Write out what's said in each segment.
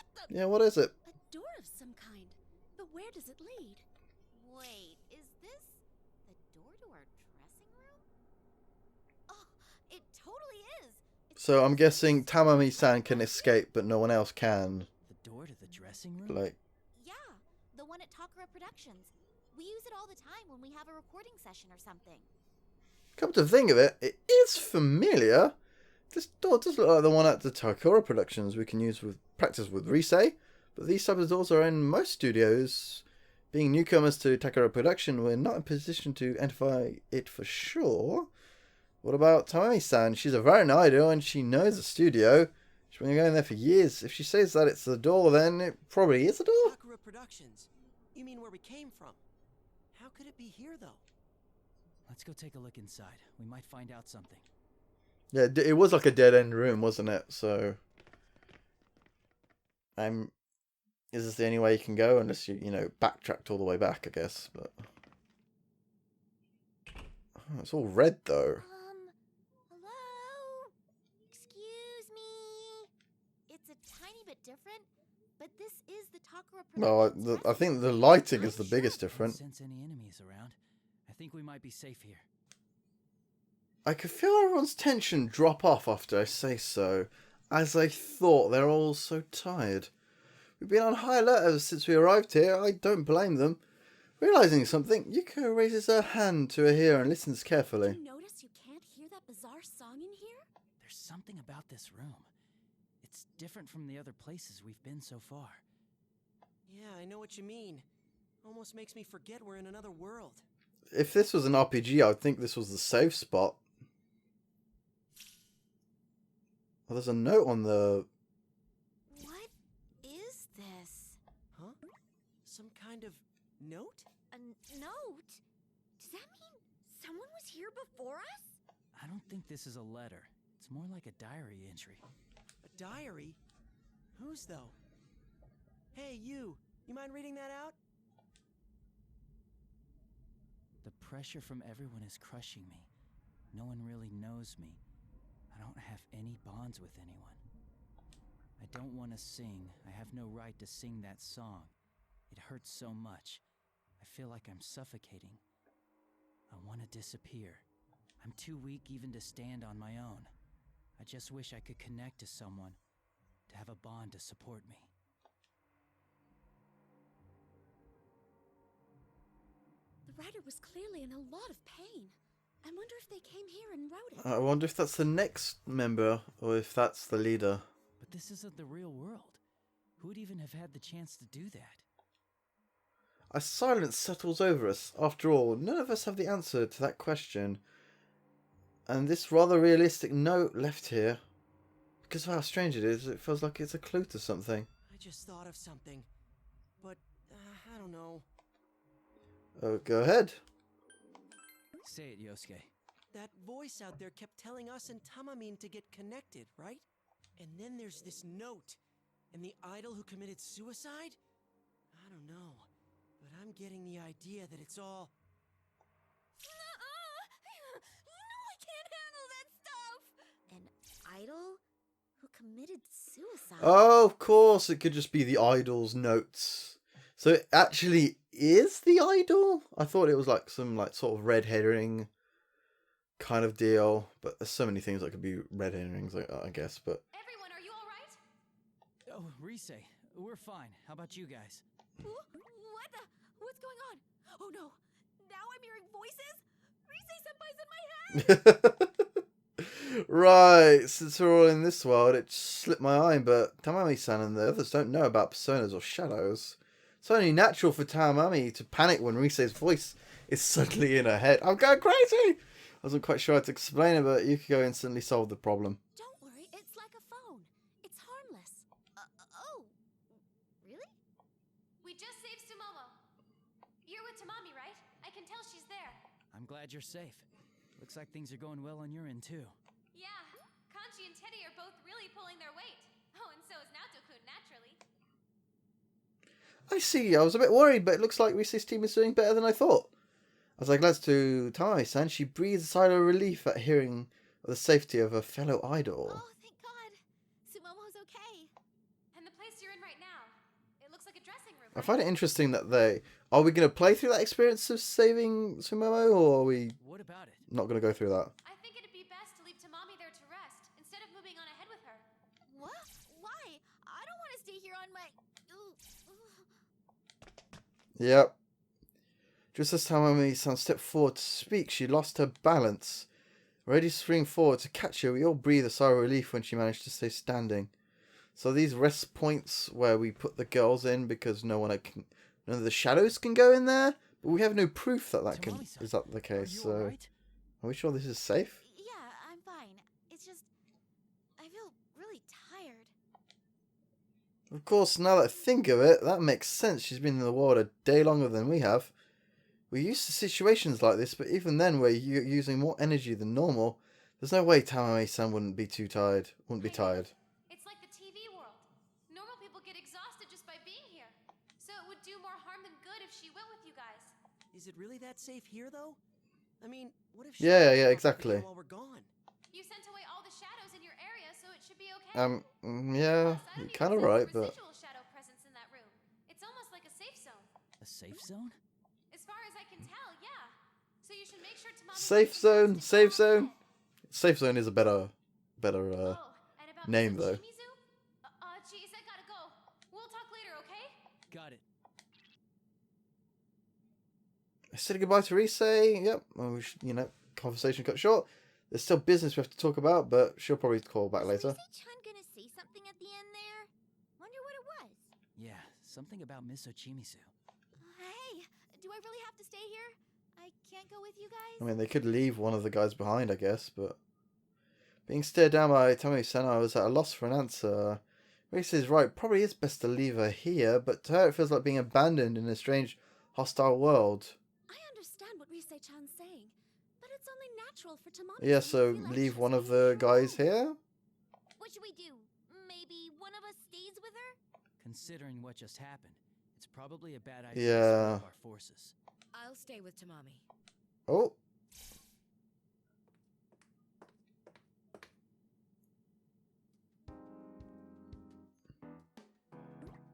What the? Yeah, what is it? A door of some kind. But where does it lead? Wait, is this the door to our dressing room? Oh, it totally is. It's So I'm so guessing small Tamami-san and can right escape, but no one else can. The door to the dressing room? Like, here. Yeah, the one at Takara Productions. We use it all the time when we have a recording session or something. come to think of it, it is familiar. This door does look like the one at the Takara Productions we can use with practice with Rise, but these types of doors are in most studios. Being newcomers to Takara Production, we're not in position to identify it for sure. What about Tamami-san? She's a very idol and she knows the studio. She's been going there for years. If she says that it's the door, then it probably is a door. Takara Productions. You mean where we came from? How could it be here, though? Let's go take a look inside. We might find out something. Yeah, it was like a dead-end room, wasn't it? So, is this the only way you can go? Unless you backtracked all the way back, I guess. But oh, it's all red, though. Hello? Excuse me. It's a tiny bit different, but this is the Takara Productions. No, I think the dressing room. lighting is I'm the biggest sure. Don't difference. sense any enemies around. I think we might be safe here. I could feel everyone's tension drop off after I say so, as I thought they're all so tired. We've been on high alert ever since we arrived here. I don't blame them. Realizing something, Yuko raises her hand to her ear and listens Did carefully. you notice you can't hear that bizarre song in here? There's something about this room. It's different from the other places we've been so far. Yeah, I know what you mean. Almost makes me forget we're in another world. If this was an RPG, I would think this was the safe spot. Oh, there's a note on the... What is this? Huh? Some kind of note? A note? Does that mean someone was here before us? I don't think this is a letter. It's more like a diary entry. A diary? Whose, though? Hey, you mind reading that out? The pressure from everyone is crushing me. No one really knows me. I don't have any bonds with anyone. I don't want to sing. I have no right to sing that song. It hurts so much. I feel like I'm suffocating. I want to disappear. I'm too weak even to stand on my own. I just wish I could connect to someone, to have a bond to support me. The writer was clearly in a lot of pain. I wonder if they came here and wrote it. I wonder if that's the next member, or if that's the leader. But this isn't the real world. Who would even have had the chance to do that? A silence settles over us. After all, none of us have the answer to that question. And this rather realistic note left here, because of how strange it is, it feels like it's a clue to something. I just thought of something. But, I don't know. Oh, go ahead. Say it, Yosuke. That voice out there kept telling us and Tamamin to get connected, right? And then there's this note. And the idol who committed suicide? I don't know. But I'm getting the idea that it's all... No, I can't handle that stuff! An idol who committed suicide? Oh, of course, it could just be the idol's notes. So it actually is the idol? I thought it was like some sort of red herring kind of deal, but there's so many things that could be red herrings, I guess. But Everyone, are you alright? Oh, Rise, we're fine. How about you guys? What the? What's going on? Oh no! Now I'm hearing voices? Rise-senpai's in my head! right, since we're all in this world, it slipped my mind, but Tamami-san and the others don't know about personas or shadows. It's only natural for Tamami to panic when Rise's voice is suddenly in her head. I'm going crazy! I wasn't quite sure how to explain it, but Yukiko instantly solved the problem. Don't worry, it's like a phone. It's harmless. Oh. Really? We just saved Sumomo. You're with Tamami, right? I can tell she's there. I'm glad you're safe. Looks like things are going well on your end, too. Yeah. Kanji and Teddy are both really pulling their weight. Oh, and so is Naoto-kun, naturally. I see, I was a bit worried, but it looks like Rise's team is doing better than I thought. As I glanced to Tamami-san, she breathed a sigh of relief at hearing of the safety of her fellow idol. Oh, thank God. Sumomo's okay. And the place you're in right now, it looks like a dressing room. I find it interesting that they... Are we going to play through that experience of saving Sumomo, or are we What about it? not going to go through that? I think it'd be best to leave Tamami there to rest, instead of moving on ahead with her. What? Why? I don't want to stay here on my. Ooh. Yep. Just as Tamami-san stepped forward to speak, she lost her balance. Ready to spring forward to catch her, we all breathed a sigh of relief when she managed to stay standing. So these rest points where we put the girls in because none of the shadows can go in there, but we have no proof that Tamami-san, is that the case. Are you So, alright? are we sure this is safe? Yeah, I'm fine. It's just. I feel really tired. Of course, now that I think of it, that makes sense. She's been in the world a day longer than we have. We're used to situations like this, but even then we're using more energy than normal. There's no way Tamami-san wouldn't be tired. It's like the TV world. Normal people get exhausted just by being here. So it would do more harm than good if she went with you guys. Is it really that safe here, though? I mean, what if Yeah, shadows exactly. while we're gone? You sent away all the shadows in your area, so it should be okay. Yeah, Plus, I you're don't even kind of sense right, but... residual shadow presence in that room. It's almost like a safe zone. A safe zone? As far as I can tell, yeah. So you should make sure Tamami Safe gets zone, exhausted safe while zone. Safe zone is a better and about name, Miss though. Ochimizu? Geez, I gotta go. We'll talk later, okay? Got it. I said goodbye to Rise. Yep, well, we should, conversation cut short. There's still business we have to talk about, but she'll probably call back later. Was Rise-chan gonna say something at the end there? Wonder what it was. Yeah, something about Miss Ochimizu. Hey, do I really have to stay here? I can't go with you guys? I mean, they could leave one of the guys behind, I guess, but... Being stared down by Tamami-san, I was at a loss for an answer. Rise is right, probably is best to leave her here, but to her it feels like being abandoned in a strange, hostile world. I understand what Rise-chan's saying, but it's only natural for Tamami. Yeah, so leave one of the guys here? What should we do? Maybe one of us stays with her? Considering what just happened, it's probably a bad idea to Yeah. split up our forces. I'll stay with Tamami. Oh.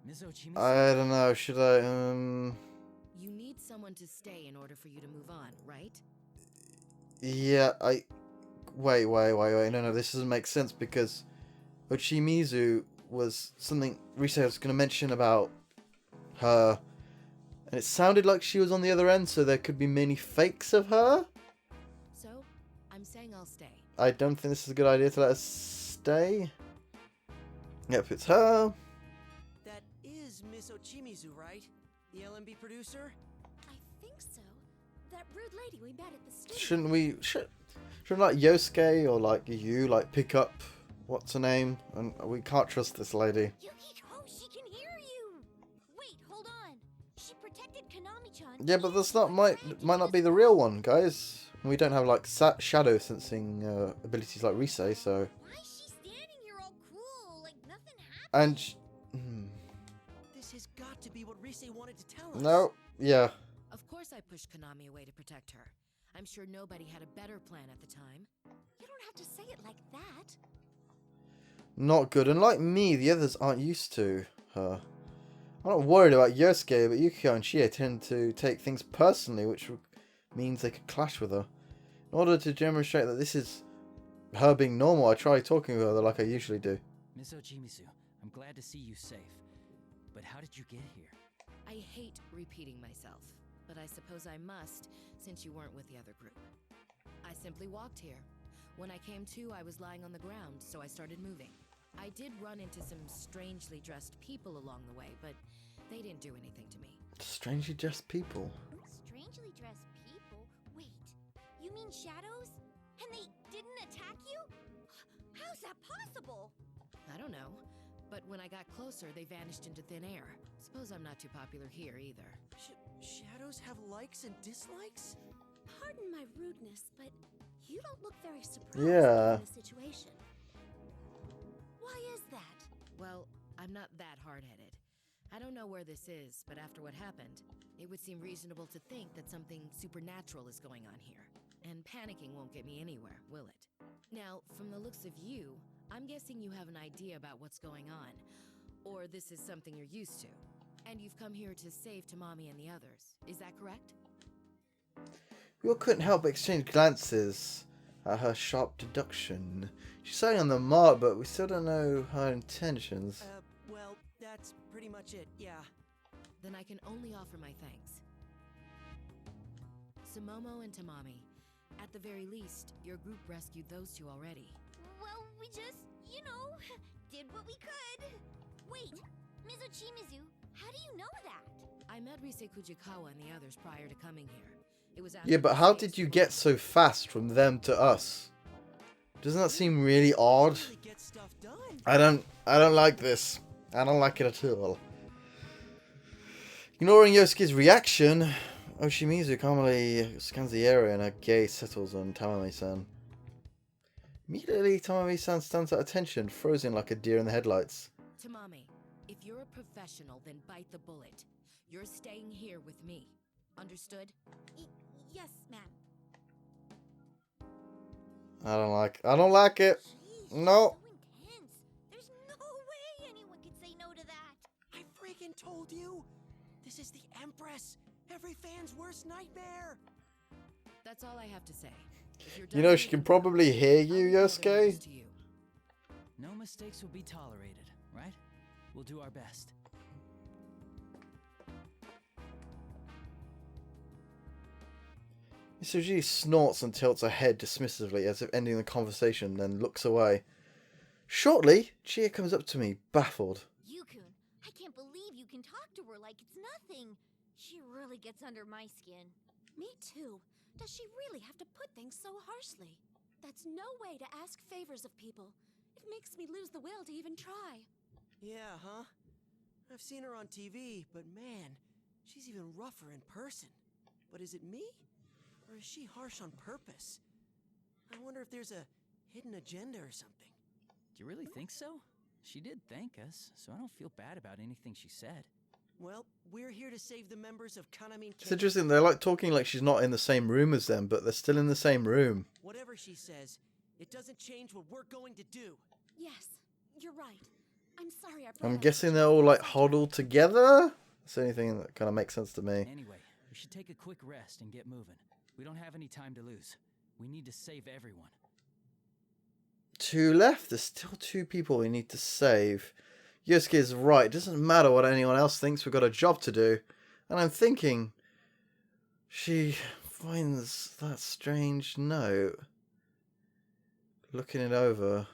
Miss Ochimizu? I don't know, should I, You need someone to stay in order for you to move on, right? Yeah, Wait, no, this doesn't make sense because Ochimizu was something Rise was going to mention about her, and it sounded like she was on the other end, so there could be many fakes of her? So, I'm saying I'll stay. I don't think this is a good idea to let her stay. Yep, it's her. That is Miss Ochimizu, right? The LMB producer? I think so. That rude lady we met at the studio. Shouldn't like Yosuke or like you like pick up what's her name? And we can't trust this lady. Yukiko, she can hear you! Wait, hold on. She protected Konami-chan. Yeah, but that's not might not be the real one, guys. We don't have like shadow sensing abilities like Rise, so. Why is she standing here all cool, like nothing happened? And This has got to be what Rise wanted to tell us. no, yeah. Of course I pushed Konami away to protect her. I'm sure nobody had a better plan at the time. You don't have to say it like that. Not good. And like me, the others aren't used to her. I'm not worried about Yosuke, but Yukiko and Chie tend to take things personally, which means they could clash with her. In order to demonstrate that this is her being normal, I try talking with her like I usually do. Miss Ochimizu, I'm glad to see you safe. But how did you get here? I hate repeating myself, but I suppose I must, since you weren't with the other group. I simply walked here. When I came to, I was lying on the ground, so I started moving. I did run into some strangely dressed people along the way, but they didn't do anything to me. Strangely dressed people. Strangely dressed people? Wait, you mean shadows? And they didn't attack you? How's that possible? I don't know, but when I got closer, they vanished into thin air. Suppose I'm not too popular here either. Shadows have likes and dislikes? Pardon my rudeness, but you don't look very surprised Yeah. in the situation. Why is that? Well, I'm not that hard-headed. I don't know where this is, but after what happened, it would seem reasonable to think that something supernatural is going on here. And panicking won't get me anywhere, will it? Now, from the looks of you, I'm guessing you have an idea about what's going on. Or this is something you're used to. And you've come here to save Tamami and the others. Is that correct? We all couldn't help but exchange glances at her sharp deduction. She's saying on the mark, but we still don't know her intentions. Well, that's pretty much it, yeah. Then I can only offer my thanks. Sumomo and Tamami, at the very least, your group rescued those two already. Well, we just, did what we could. Wait, Mizu, how do you know that? I met Rise Kujikawa and the others prior to coming here. It was after Yeah, but how the did you mistakes get so fast from them to us? Doesn't that seem really odd? Really get stuff done. I don't like this. I don't like it at all. Ignoring Yosuke's reaction, Oshimizu calmly scans the area and her gaze settles on Tamami-san. Immediately, Tamami-san stands at attention, frozen like a deer in the headlights. Tamami, if you're a professional, then bite the bullet. You're staying here with me. Understood? Yes, ma'am. I don't like it. Jeez, No. so intense. There's no way anyone could say no to that. I freaking told you! This is the Empress! Every fan's worst nightmare! That's all I have to say. If you're You know, done she can making probably progress, hear I'll you, leave the other Yosuke. members to you. No mistakes will be tolerated, right? We'll do our best. Misuji snorts and tilts her head dismissively as if ending the conversation, then looks away. Shortly, Chia comes up to me, baffled. Yukun, I can't believe you can talk to her like it's nothing. She really gets under my skin. Me too. Does she really have to put things so harshly? That's no way to ask favors of people. It makes me lose the will to even try. Yeah, huh? I've seen her on TV, but man, she's even rougher in person. But is it me? Or is she harsh on purpose? I wonder if there's a hidden agenda or something. Do you really think so? She did thank us, so I don't feel bad about anything she said. Well, we're here to save the members of Kanamin. It's interesting, they're like talking like she's not in the same room as them, but they're still in the same room. Whatever she says, it doesn't change what we're going to do. Yes, you're right. I'm sorry I brought I'm up guessing such they're a all like subject. huddled together. That's the only thing that kind of makes sense to me. Anyway, we should take a quick rest and get moving. We don't have any time to lose. We need to save everyone. 2 left. There's still 2 people we need to save. Yosuke is right. It doesn't matter what anyone else thinks. We've got a job to do. And I'm thinking, she finds that strange note. Looking it over.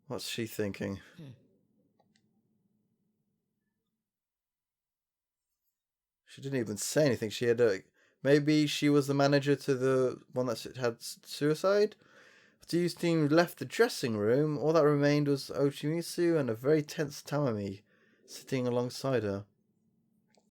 What's she thinking? She didn't even say anything. She had a... Maybe she was the manager to the one that had suicide? These team left the dressing room. All that remained was Oshimizu and a very tense Tamami sitting alongside her.